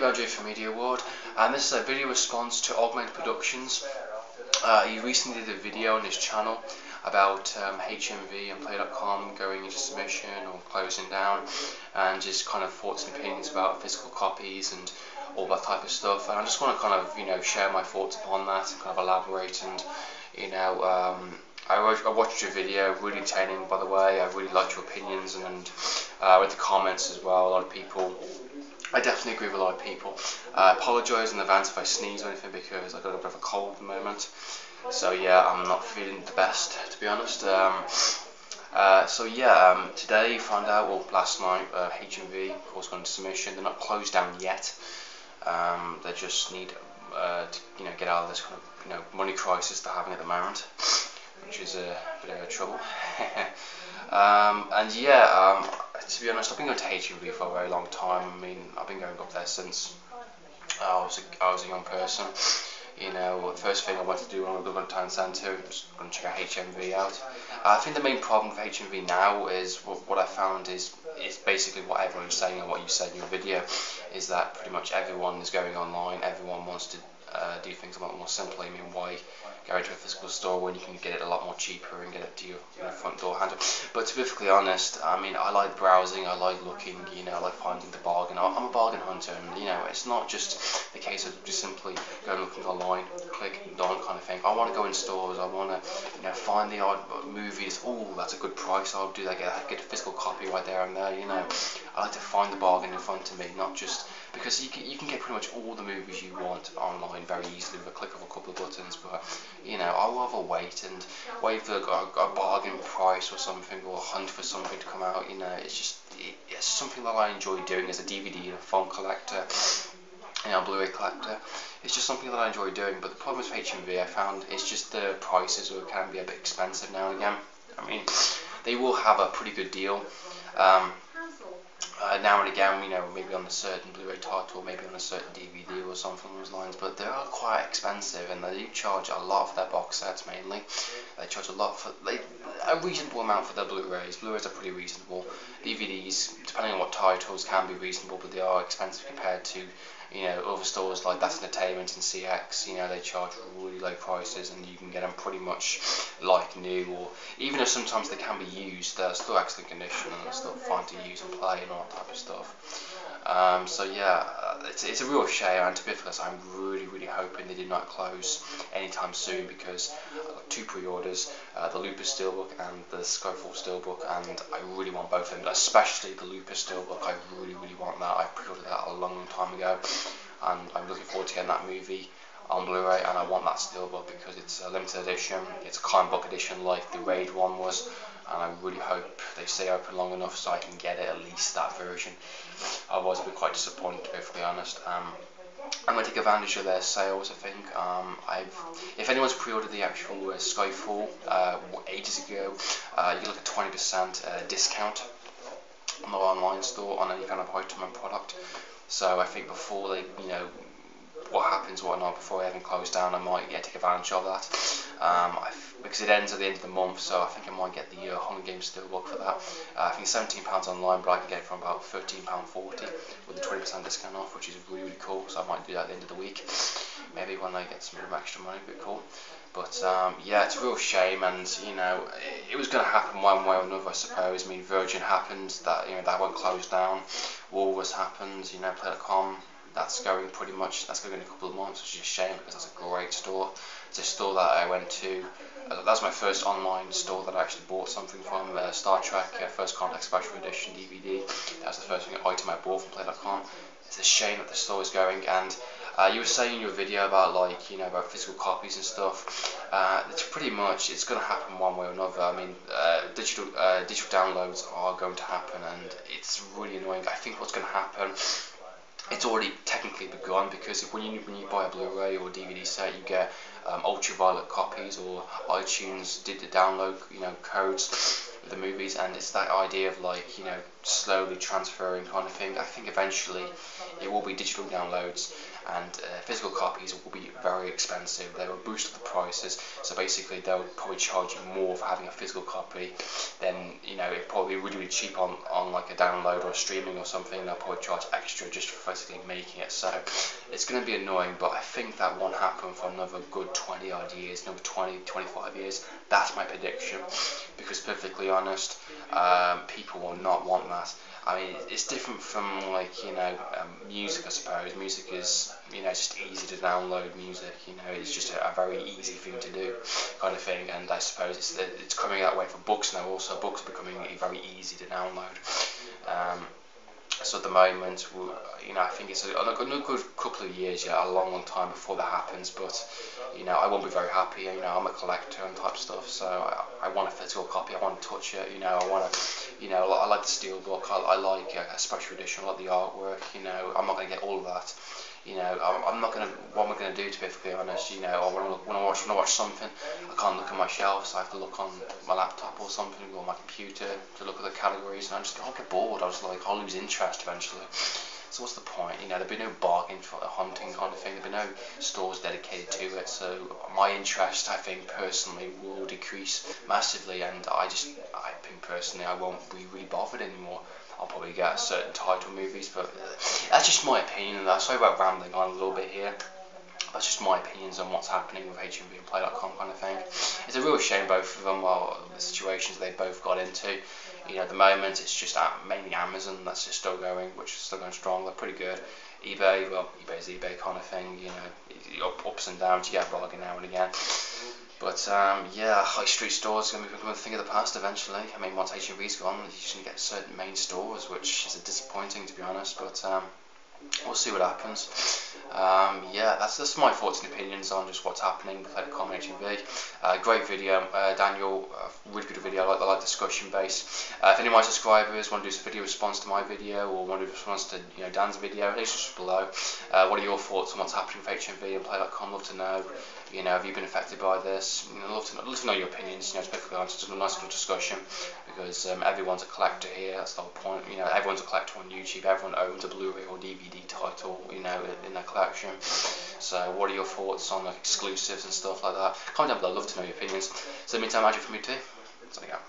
Andrew from Mediaworld, and this is a video response to Augment Productions. He recently did a video on his channel about HMV and Play.com going into submission or closing down, and just kind of thoughts and opinions about physical copies and all that type of stuff. And I just want to kind of share my thoughts upon that and kind of elaborate. And I watched your video, really entertaining by the way. I really liked your opinions, and read the comments as well. A lot of people, I definitely agree with a lot of people. I apologise in advance if I sneeze or anything, because I've got a bit of a cold at the moment. So yeah, I'm not feeling the best, to be honest. Today found out, well, last night, HMV, of course, going into submission. They're not closed down yet. They just need to get out of this kind of money crisis they're having at the moment, which is a bit of a trouble. To be honest, I've been going to HMV for a very long time. I mean, I've been going up there since I was a young person. The first thing I wanted to do when I lived in town centre was going to check out HMV out. I think the main problem with HMV now is what I found is basically what everyone's saying and what you said in your video, is that pretty much everyone is going online. Everyone wants to do things a lot more simply. I mean, why go into a physical store when you can get it a lot more cheaper and get it to your front door handle? But to be perfectly honest, I mean, I like browsing, I like looking, I like finding the bargain. I'm a bargain hunter, and it's not just the case of just simply going looking online, click done kind of thing. I want to go in stores. I want to find the odd movie that's, oh, that's a good price, I'll do that, get a physical copy right there and there. I like to find the bargain in front of me, not just because you can get pretty much all the movies you want online very easily with a click of a couple of buttons. But I'll rather wait for a bargain price or something, or hunt for something to come out. It's something that I enjoy doing as a DVD and a film collector, Blu-Ray collector. It's just something that I enjoy doing. But the problem with HMV, I found, is just the prices, or it can be a bit expensive now and again. I mean, they will have a pretty good deal now and again, maybe on a certain Blu-ray title, maybe on a certain DVD or something along those lines, but they are quite expensive, and they do charge a lot for their box sets mainly. They charge a reasonable amount for their Blu-rays. Blu-rays are pretty reasonable. DVDs, depending on what titles, can be reasonable, but they are expensive compared to other stores like That's Entertainment and CX. They charge really low prices, and you can get them pretty much like new, or even if sometimes they can be used, they're still excellent condition and they're still fine to use and play and all that type of stuff. It's a real shame, and to be honest, I'm really hoping they did not close anytime soon, because I got 2 pre-orders, the Lupus Steelbook and the Skyfall Steelbook, and I really want both of them, especially the Lupus Steelbook. I really want that. I pre-ordered that a long time ago, and I'm looking forward to getting that movie on Blu-ray, and I want that Steelbook because it's a limited edition. It's a comic book edition like the Raid one was, and I really hope they stay open long enough so I can get it, at least that version. Otherwise I'll be quite disappointed, to be perfectly honest. I'm going to take advantage of their sales, I think. If anyone's pre-ordered the actual Skyfall ages ago, you look at 20% discount on the online store on any kind of item and product. So I think before they, what happens, whatnot, before they even close down, I might take advantage of that. Because it ends at the end of the month, so I think I might get the Hunger Games Steelbook for that. I think it's £17 online, but I can get it for about £13.40 with the 20% discount off, which is really cool. So I might do that at the end of the week, maybe when I get some extra money, a bit cool. But it's a real shame, and it was going to happen one way or another, I suppose. I mean, Virgin happened, that won't close down. Walrus happened, Play.com. That's going in a couple of months, which is a shame, because that's a great store. It's a store that I went to. That was my first online store that I actually bought something from. Star Trek First Contact Special Edition DVD. That was the first item I bought from Play.com. It's a shame that the store is going. And you were saying in your video about about physical copies and stuff. It's pretty much, it's going to happen one way or another. I mean, digital downloads are going to happen, and it's really annoying. I think what's going to happen, it's already technically begun, because when you buy a Blu-ray or DVD set, you get ultraviolet copies, or iTunes did the download codes of the movies, and it's that idea of slowly transferring kind of thing. I think eventually it will be digital downloads, and physical copies will be very expensive. They will boost up the prices, so basically they'll probably charge you more for having a physical copy than, you know, it probably really, really cheap on like a download or a streaming or something. They'll probably charge extra just for basically making it. So it's going to be annoying, but I think that won't happen for another good 20 odd years, another 20, 25 years. That's my prediction, because perfectly honest, people will not want that. I mean, it's different from, like, you know, music, I suppose. Music is, you know, it's just easy to download music, you know, it's just a very easy thing to do kind of thing, and I suppose it's coming that way for books now also. Books are becoming very easy to download. So at the moment, you know, I think it's a good couple of years, yeah, a long, long time before that happens, but, you know, I won't be very happy. You know, I'm a collector and type stuff, so I want a physical copy, I want to touch it, you know, I want to, you know, I like the steelbook, I like a special edition, I like the artwork, you know, I'm not going to get all of that. You know, I'm not going to, what am I going to do, to be perfectly honest? You know, when I watch something, I can't look at my shelves, I have to look on my laptop or something, or my computer to look at the categories, and I'll get bored. I'll lose interest eventually. So what's the point? You know, there'll be no bargain for the hunting kind of thing, there'll be no stores dedicated to it, so my interest, I think, personally, will decrease massively, and I think personally I won't be really bothered anymore. I'll probably get certain title movies, but that's just my opinion, and sorry about rambling on a little bit here. That's just my opinions on what's happening with HMV and Play.com kind of thing. It's a real shame both of them, well, the situations they both got into. You know, at the moment it's just mainly Amazon that's just still going, which is still going strong. They're pretty good. eBay, well, eBay's eBay kind of thing. You know, ups and downs. You get a bargain now and again. But yeah, high street stores are going to become a thing of the past eventually. I mean, once HMV's gone, you just going to get certain main stores, which is disappointing, to be honest. But we'll see what happens. Yeah, that's my thoughts and opinions on just what's happening with Play.com and HMV. Great video, Daniel, really good video. I like discussion base. If any of my subscribers want to do some video response to my video, or want to do a response to, you know, Dan's video, please just below. What are your thoughts on what's happening with HMV and Play.com? Love to know. You know, have you been affected by this? You know, love to know your opinions. You know, it's perfectly honest. It's a nice little discussion, because everyone's a collector here. That's the whole point. You know, everyone's a collector on YouTube. Everyone owns a Blu-ray or DVD title, you know, in their collection. So, what are your thoughts on like exclusives and stuff like that? Comment down below. Love to know your opinions. So, in the meantime, magic for me too. So, yeah.